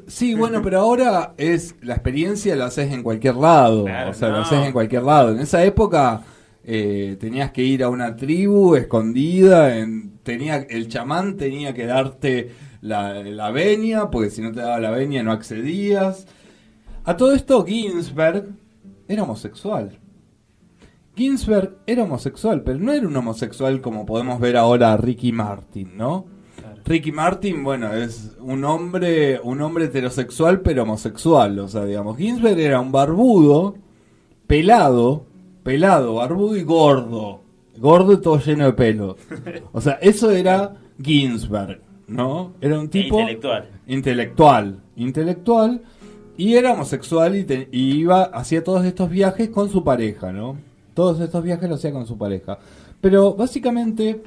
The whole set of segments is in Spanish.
Sí, bueno, pero ahora es la experiencia la haces en cualquier lado, Claro, o sea, no. la haces en cualquier lado. En esa época tenías que ir a una tribu escondida, el chamán tenía que darte la venia, porque si no te daba la venia no accedías. A todo esto Ginsberg era homosexual. Ginsberg era homosexual, pero no era un homosexual como podemos ver ahora a Ricky Martin, ¿no? Claro. Ricky Martin, bueno, es un hombre heterosexual pero homosexual, o sea, digamos, Ginsberg era un barbudo, pelado, barbudo y gordo y todo lleno de pelo. O sea, eso era Ginsberg, ¿no? Era un tipo intelectual y era homosexual y hacía todos estos viajes con su pareja, ¿no? Todos estos viajes los hacía con su pareja. Pero básicamente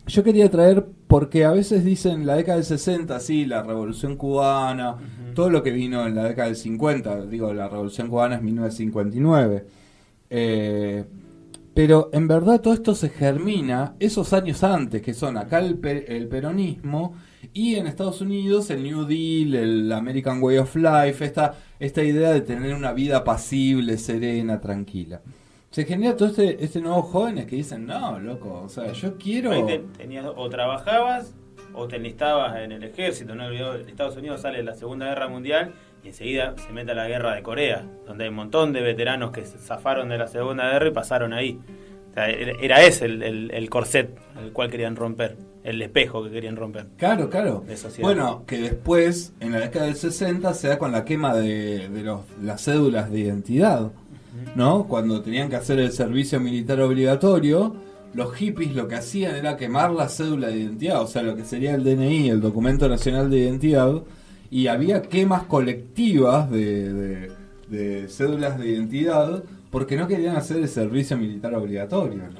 yo quería traer, porque a veces dicen la década del 60, sí, la revolución cubana, todo lo que vino en la década del 50, digo, la revolución cubana es 1959. Pero en verdad todo esto se germina esos años antes, que son acá el peronismo y en Estados Unidos el New Deal, el American Way of Life, esta idea de tener una vida apacible, serena, tranquila. Se genera todo este nuevos jóvenes que dicen, no, loco, o sea, yo quiero... Ahí tenías, o trabajabas o te enlistabas en el ejército, ¿no? Estados Unidos sale de la Segunda Guerra Mundial y enseguida se mete a la guerra de Corea, donde hay un montón de veteranos que se zafaron de la Segunda Guerra y pasaron ahí. O sea, era ese el corset al cual querían romper, el espejo que querían romper. Claro. De sociedad. Bueno, que después, en la década del 60, se da con la quema de las cédulas de identidad, ¿no? Cuando tenían que hacer el servicio militar obligatorio, los hippies lo que hacían era quemar la cédula de identidad, o sea, lo que sería el DNI, el Documento Nacional de Identidad, y había quemas colectivas de cédulas de identidad porque no querían hacer el servicio militar obligatorio, ¿no?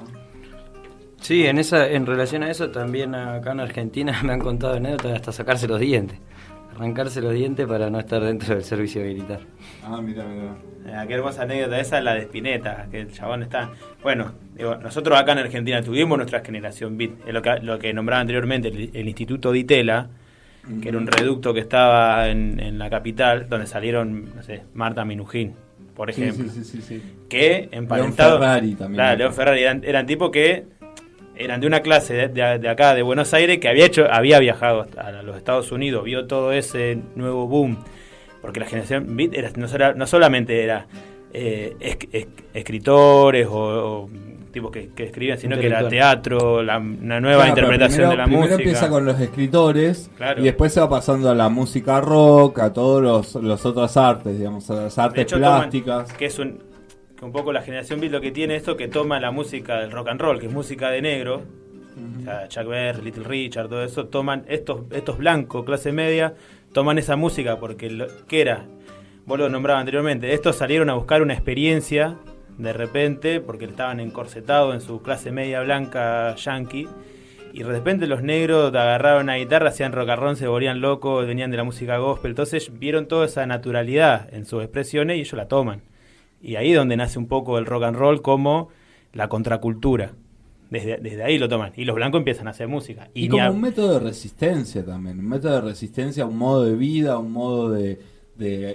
Sí, en relación a eso también acá en Argentina me han contado anécdotas de hasta sacarse los dientes, arrancarse los dientes para no estar dentro del servicio militar. Ah, mira. Qué hermosa anécdota esa, la de Spinetta, que el chabón está... Bueno, digo, nosotros acá en Argentina tuvimos nuestra generación beat, es lo que nombraba anteriormente, el Instituto Di Tella, que era un reducto que estaba en la capital, donde salieron, no sé, Marta Minujín, por ejemplo. Sí. Que emparentado... León Ferrari también. Claro, León Ferrari, eran tipos que eran de una clase de acá, de Buenos Aires, que había viajado a los Estados Unidos, vio todo ese nuevo boom. Porque la generación beat no solamente era escritores o tipos que escribían, sino que era teatro, una nueva interpretación de la música. Primero empieza con los escritores, claro, y después se va pasando a la música rock, a todos los otros artes, digamos, a las artes plásticas. Que que un poco la generación beat lo que tiene esto, que toma la música del rock and roll, que es música de negro, o sea, Chuck Berry, Little Richard, todo eso, toman estos blancos, clase media, toman esa música porque ¿qué era? Vos lo nombrabas anteriormente, estos salieron a buscar una experiencia de repente porque estaban encorsetados en su clase media blanca yankee, y de repente los negros agarraron una guitarra, hacían rock and roll, se volvían locos, venían de la música gospel, entonces vieron toda esa naturalidad en sus expresiones y ellos la toman, y ahí es donde nace un poco el rock and roll como la contracultura. Desde ahí lo toman. Y los blancos empiezan a hacer música. Y como un método de resistencia también. Un método de resistencia, un modo de vida, un modo de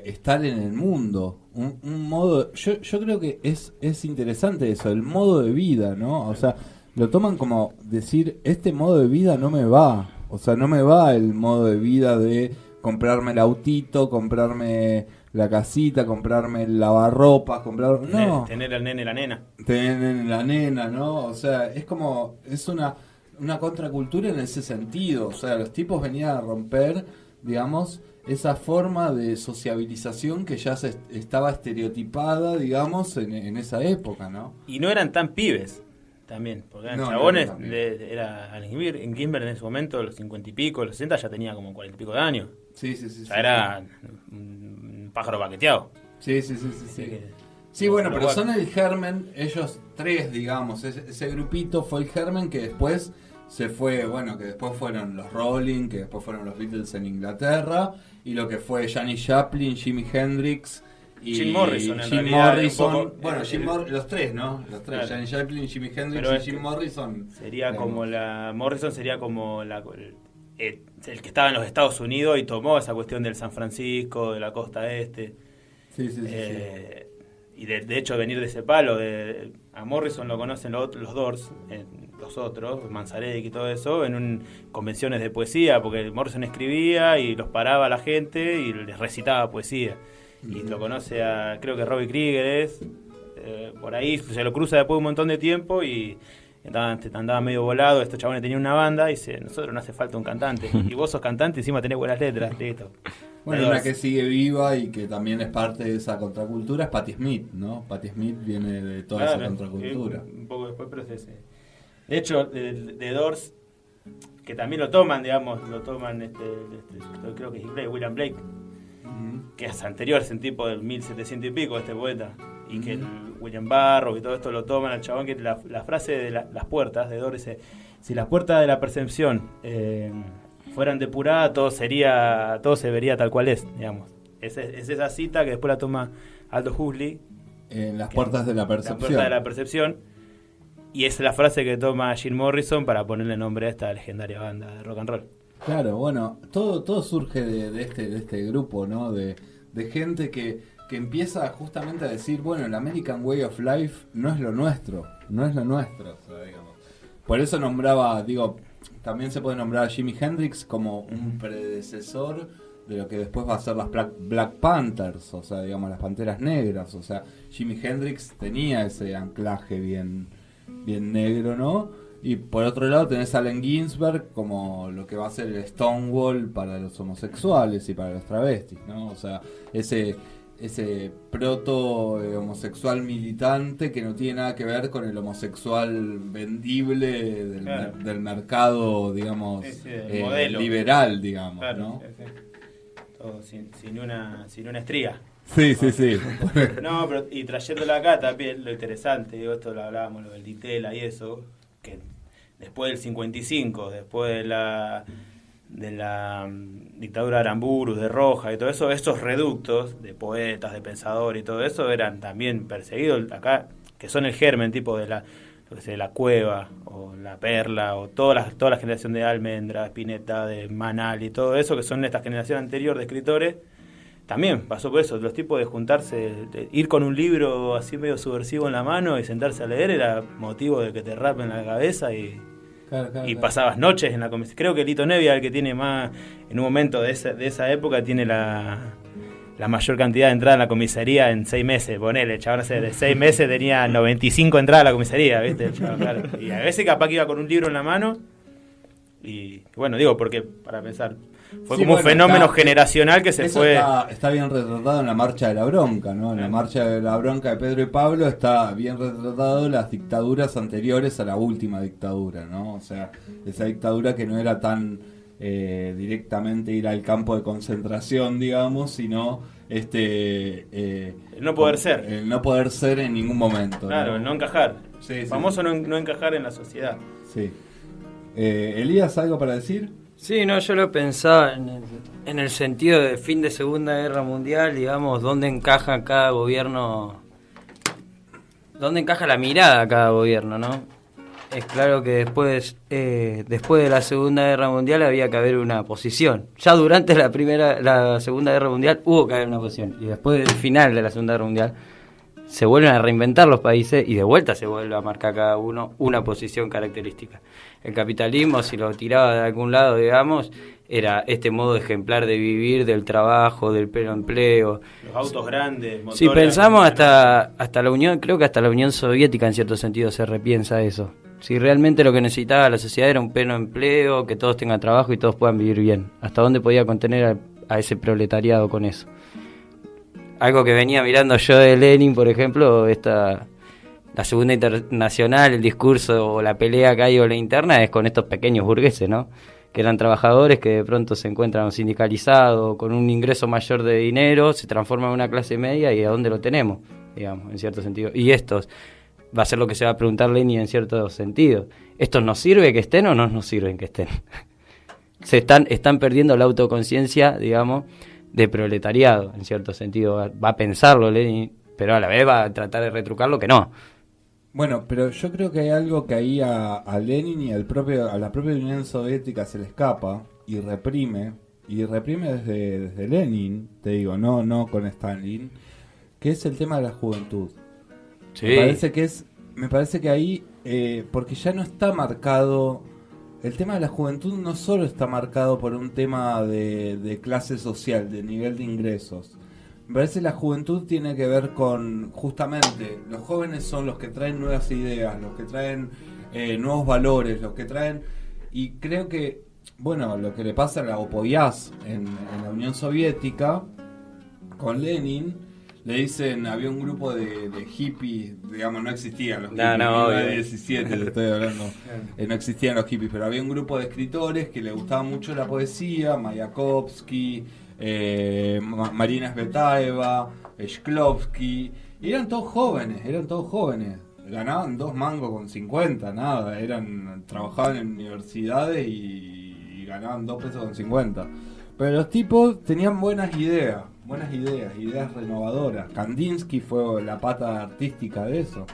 estar en el mundo. Un modo... Yo creo que es interesante eso, el modo de vida, ¿no? O sea, lo toman como decir, este modo de vida no me va. O sea, no me va el modo de vida de comprarme el autito, comprarme la casita, comprarme el lavarropas, no. Tener al nene, la nena. Tener la nena, ¿no? O sea, es como, es una contracultura en ese sentido. O sea, los tipos venían a romper, digamos, esa forma de sociabilización que ya estaba estereotipada, digamos, en esa época, ¿no? Y no eran tan pibes también, porque eran chabones. Era Ginsberg en ese momento, los 50 y pico, los 60, ya tenía como 40 y pico de años. Sí. Ya era un pájaro paqueteado. Sí. Sí, bueno, pero son el germen, ellos tres, digamos, ese grupito fue el germen que después se fue, bueno, que después fueron los Rolling, que después fueron los Beatles en Inglaterra, y lo que fue Janis Joplin, Jimi Hendrix y Jim Morrison, los tres, ¿no? Los tres, claro. Janis Joplin, Jimi Hendrix y Jim Morrison. Sería como el que estaba en los Estados Unidos y tomó esa cuestión del San Francisco, de la costa este. Sí. Y de hecho venir de ese palo, a Morrison lo conocen los Doors, los otros, Manzarek y todo eso, en convenciones de poesía, porque Morrison escribía y los paraba a la gente y les recitaba poesía. Y lo conoce creo que Robbie Krieger por ahí, se lo cruza después de un montón de tiempo y andaba medio volado. Estos chabones tenían una banda y dice, nosotros no hace falta un cantante. Y vos sos cantante y encima tenés buenas letras, listo. Bueno, una que sigue viva y que también es parte de esa contracultura es Patti Smith, ¿no? Patti Smith viene de toda esa contracultura. Un poco después, pero es ese. De hecho, de Doors, que también lo toman, creo que es William Blake, que es anterior, es un tipo del 1700 y pico, este poeta, y que William Barrow y todo esto lo toman al chabón, que la frase de las puertas de Doors dice, si las puertas de la percepción fueran depuradas, todo se vería tal cual es, digamos. Es esa cita que después la toma Aldous Huxley. En las puertas de la percepción. Las puertas de la percepción. Y es la frase que toma Jim Morrison para ponerle nombre a esta legendaria banda de rock and roll. Claro, bueno, todo surge de este grupo, ¿no? De gente que empieza justamente a decir, bueno, el American Way of Life no es lo nuestro, o sea, digamos. Por eso también se puede nombrar a Jimi Hendrix como un predecesor de lo que después va a ser las Black Panthers, o sea, digamos, las Panteras Negras. O sea, Jimi Hendrix tenía ese anclaje bien negro, ¿no? Y por otro lado tenés a Allen Ginsberg como lo que va a ser el Stonewall para los homosexuales y para los travestis, ¿no? O sea, ese proto homosexual militante que no tiene nada que ver con el homosexual vendible del mercado, digamos, liberal, digamos, claro, ¿no? Todo sin una estría. Sí. No, pero y trayéndolo acá también lo interesante, digo, esto lo hablábamos, lo del Ditela y eso, que después del 55, después de la dictadura de Aramburu, de Roja y todo eso, estos reductos de poetas, de pensadores y todo eso eran también perseguidos acá, que son el germen tipo de la Cueva o la Perla o toda la generación de Almendra, Spinetta, de Manal y todo eso, que son esta generación anterior de escritores. También pasó por eso, los tipos de juntarse, de ir con un libro así medio subversivo en la mano y sentarse a leer era motivo de que te rapen la cabeza y pasabas noches en la comisaría. Creo que Lito Nevia, el que tiene más, en un momento de esa época, tiene la mayor cantidad de entradas en la comisaría en 6 meses, ponele, chaval, no sé, de 6 meses tenía 95 entradas a la comisaría, ¿viste? Chaval, claro. Y a veces capaz que iba con un libro en la mano y bueno, digo, porque para pensar... Fue como un fenómeno generacional que se fue... Está bien retratado en la Marcha de la Bronca, ¿no? En la Marcha de la Bronca de Pedro y Pablo está bien retratado las dictaduras anteriores a la última dictadura, ¿no? O sea, esa dictadura que no era tan directamente ir al campo de concentración, digamos, sino el no poder ser. El no poder ser en ningún momento. Claro, ¿no? El no encajar. Sí, famoso sí. No encajar en la sociedad. Sí. Elías, ¿algo para decir? Sí, no, yo lo pensaba en el sentido de fin de Segunda Guerra Mundial, digamos, dónde encaja cada gobierno, dónde encaja la mirada cada gobierno, ¿no? Es claro que después de la Segunda Guerra Mundial había que haber una posición. Ya durante la Segunda Guerra Mundial hubo que haber una posición. Y después del final de la Segunda Guerra Mundial se vuelven a reinventar los países y de vuelta se vuelve a marcar cada uno una posición característica. El capitalismo, si lo tiraba de algún lado, digamos, era este modo ejemplar de vivir, del trabajo, del pleno empleo. Los autos grandes, motores. Si pensamos hasta la Unión, creo que hasta la Unión Soviética en cierto sentido se repiensa eso. Si realmente lo que necesitaba la sociedad era un pleno empleo, que todos tengan trabajo y todos puedan vivir bien. ¿Hasta dónde podía contener a ese proletariado con eso? Algo que venía mirando yo de Lenin, por ejemplo, la Segunda Internacional, el discurso o la pelea que hay o la interna es con estos pequeños burgueses, ¿no? Que eran trabajadores que de pronto se encuentran sindicalizados, con un ingreso mayor de dinero, se transforman en una clase media y ¿a dónde lo tenemos? Digamos, en cierto sentido. Y estos, va a ser lo que se va a preguntar Lenin en cierto sentido. ¿Estos nos sirve que estén o no nos sirven que estén? Están perdiendo la autoconciencia, digamos, de proletariado, en cierto sentido. Va a pensarlo Lenin, pero a la vez va a tratar de retrucarlo que no. Bueno, pero yo creo que hay algo que ahí a Lenin y a la propia Unión Soviética se le escapa, y reprime desde Lenin, te digo, no con Stalin, que es el tema de la juventud. Sí. Me parece que ahí, porque ya no está marcado, el tema de la juventud no solo está marcado por un tema de clase social, de nivel de ingresos. Me parece que la juventud tiene que ver con, justamente, los jóvenes son los que traen nuevas ideas, los que traen nuevos valores, los que traen, y creo que, bueno, lo que le pasa a la Opoyaz en la Unión Soviética, con Lenin, le dicen, había un grupo de hippies, digamos, no existían los hippies, en 1917 te estoy hablando, no existían los hippies, pero había un grupo de escritores que le gustaba mucho la poesía, Mayakovsky, Marina Svetaeva, Shklovsky, y eran todos jóvenes, ganaban 2 mangos con 50, nada, trabajaban en universidades y ganaban 2 pesos con 50, pero los tipos tenían buenas ideas renovadoras. Kandinsky fue la pata artística de eso.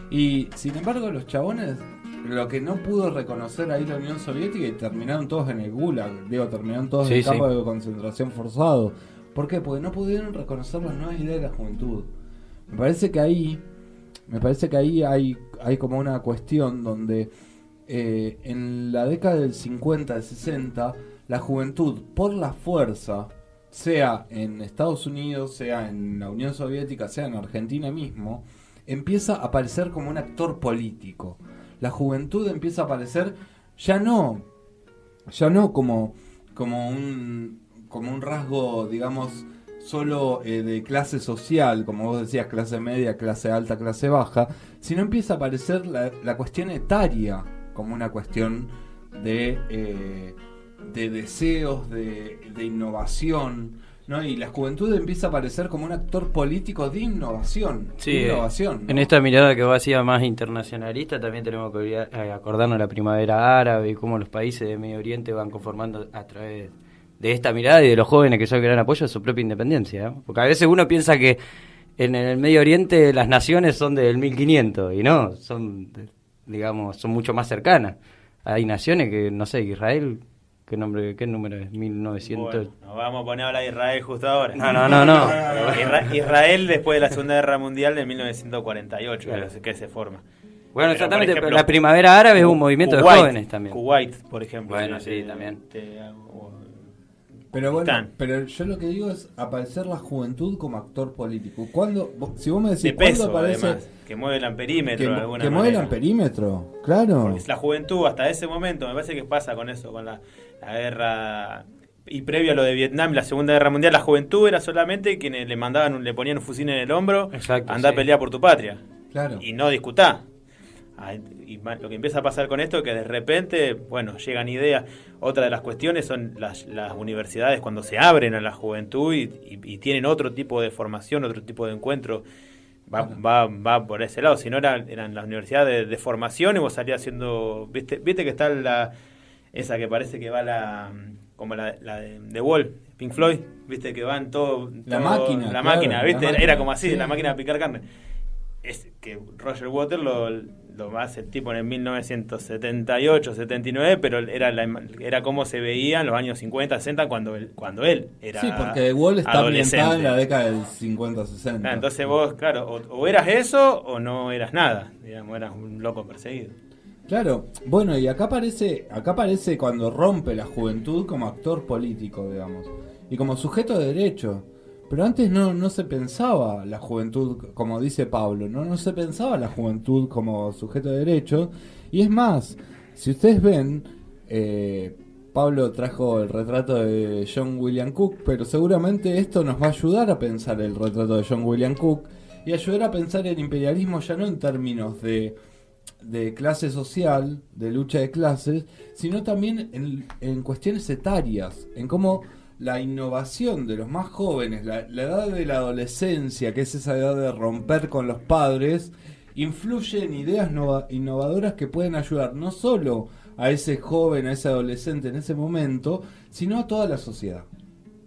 Y sin embargo los chabones, lo que no pudo reconocer ahí la Unión Soviética, y terminaron todos en el Gulag, terminaron todos en el campo de concentración forzado. ¿Por qué? Porque no pudieron reconocer las nuevas ideas de la juventud. Me parece que ahí hay como una cuestión donde en la década del 50, del 60, la juventud, por la fuerza, sea en Estados Unidos, sea en la Unión Soviética, sea en Argentina mismo, empieza a aparecer como un actor político. La juventud empieza a aparecer ya no como un rasgo, digamos, solo de clase social, como vos decías, clase media, clase alta, clase baja, sino empieza a aparecer la cuestión etaria como una cuestión de deseos, de innovación, ¿no? Y la juventud empieza a aparecer como un actor político de innovación. Sí, ¿no? En esta mirada que vos hacías más internacionalista, también tenemos que acordarnos de la primavera árabe y cómo los países de Medio Oriente van conformando a través de esta mirada y de los jóvenes que son gran apoyo a su propia independencia, ¿no? Porque a veces uno piensa que en el Medio Oriente las naciones son del 1500 y no, son mucho más cercanas. Hay naciones que, no sé, Israel... ¿Qué número es? 1900. Bueno, nos vamos a poner a hablar de Israel justo ahora. No. Israel después de la Segunda Guerra Mundial de 1948, claro, que se forma. Bueno, exactamente, pero la primavera árabe es un movimiento Kuwait, de jóvenes también. Kuwait, por ejemplo. Bueno, sí, también. Pero bueno, pero yo lo que digo es aparecer la juventud como actor político. Si vos me decís, de peso, ¿cuándo aparece? además, que mueve el amperímetro de alguna que manera. mueve el amperímetro, claro. Porque la juventud hasta ese momento, me parece que pasa con eso, con la guerra, y previo a lo de Vietnam, la Segunda Guerra Mundial, la juventud era solamente quienes le ponían un fusil en el hombro, andá a pelear por tu patria. Claro. Y no discutá. Y lo que empieza a pasar con esto es que de repente, bueno, llegan ideas. Otra de las cuestiones son las universidades cuando se abren a la juventud y tienen otro tipo de formación, otro tipo de encuentro. Va por ese lado. Si no eran las universidades de formación y vos salías haciendo... ¿Viste que está esa que parece que va como la de The Wall, Pink Floyd? ¿Viste que van todo... La máquina. La máquina, ¿viste? La máquina. Era como así, sí. La máquina de picar carne. Es que Roger Waters lo hace el tipo en el 1978, 79, pero era como se veía en los años 50, 60 cuando él era Sí, porque The Wall está adolescente. ambientada en la década del 50, 60. Entonces vos, claro, o eras eso o no eras nada, digamos, eras un loco perseguido. Claro, bueno, y acá aparece cuando rompe la juventud como actor político, digamos, y como sujeto de derecho. Pero antes no se pensaba la juventud, como dice Pablo, no se pensaba la juventud como sujeto de derecho. Y es más, si ustedes ven, Pablo trajo el retrato de John William Cook, pero seguramente esto nos va a ayudar a pensar el retrato de John William Cook y ayudar a pensar el imperialismo ya no en términos de clase social, de lucha de clases, sino también en cuestiones etarias, en cómo la innovación de los más jóvenes, la edad de la adolescencia, que es esa edad de romper con los padres, influye en ideas innovadoras que pueden ayudar no solo a ese joven, a ese adolescente en ese momento, sino a toda la sociedad.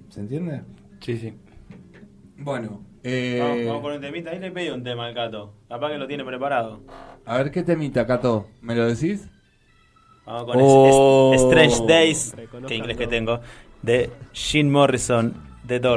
¿Se entiende? Sí. Bueno, vamos con un temita. Ahí le pedí un tema al Cato. Capaz que lo tiene preparado. A ver, ¿qué temita, Cato? ¿Me lo decís? Vamos con Oh. Strange Days, que inglés que tengo, de Jim Morrison, The Doors.